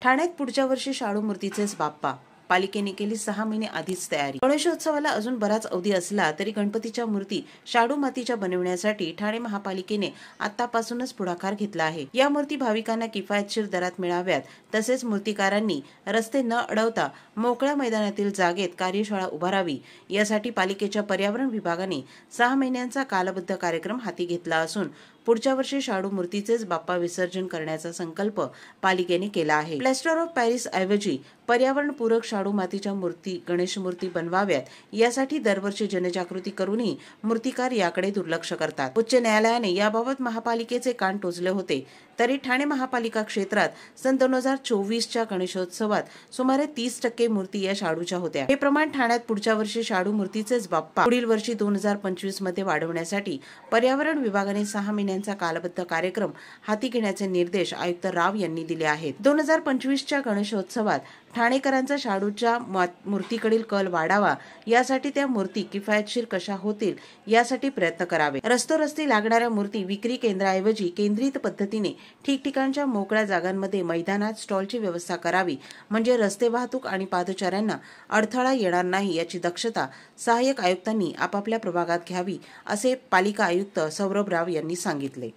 ठाण्यात पुढच्या वर्षी शाडू मूर्तीचेच बाप्पा. पालिकेने केली 6 महिने आधीच तयारी. गणेशोत्सवाला अजून बराच अवधी असला तरी गणपतीच्या मूर्ती शाडू मातीच्या बनविण्यासाठी ठाणे महापालिकेने आतापासूनच पुढाकार घेतला आहे. या मूर्ती भाविकांना किफायतशीर दरात मिळाव्यात, तसेच मूर्तिकारांनी रस्ते न अडवता मोकळ्या मैदानातील जागेत कार्यशाळा उभारावी, यासाठी पालिकेच्या पर्यावरण विभागाने 6 महिन्यांचा कालबद्ध कार्यक्रम हाती घेतला असून पुढच्या वर्षी शाडू मूर्तीचेच बाप्पा विसर्जन करण्याचा संकल्प पालिकेने केला आहे. प्लॅस्टर ऑफ पॅरिस ऐवजी पर्यावरणपूरक शाडू मातीच्या मूर्ती गणेश मूर्ती बनवाव्यात, यासाठी दरवर्षी जनजागृती करूनही मूर्तिकार याकडे दुर्लक्ष करतात. उच्च न्यायालयाने याबाबत महापालिकेचे कान टोचले होते, तरी ठाणे महापालिका क्षेत्रात सन 2024च्या गणेशोत्सवात सुमारे 30% मूर्ती या शाडूच्या होत्या. हे प्रमाण ठाण्यात पुढच्या वर्षी शाडू मूर्तीचेच बाप्पा पुढील वर्षी 2025 मध्ये वाढवण्यासाठी पर्यावरण विभागाने 6 महिन्यांचा कालबद्ध कार्यक्रम हाती घेण्याचे निर्देश आयुक्त राव यांनी दिले आहेत. 2025च्या गणेशोत्सवात ठाणेकरांचा शाडूच्या मूर्तीकडील कल वाढावा, यासाठी त्या मूर्ती किफायतशीर कशा होतील यासाठी प्रयत्न करावे. रस्त्यारस्ती लागणाऱ्या मूर्ती विक्री केंद्राऐवजी केंद्रित पद्धतीने ठिकठिकाणच्या मोकळ्या जागांमध्ये मैदानात स्टॉलची व्यवस्था करावी, म्हणजे रस्ते वाहतूक आणि पादचाऱ्यांना अडथळा येणार नाही याची दक्षता सहाय्यक आयुक्तांनी आपापल्या प्रभागात घ्यावी, असे पालिका आयुक्त सौरभ राव यांनी सांगितले.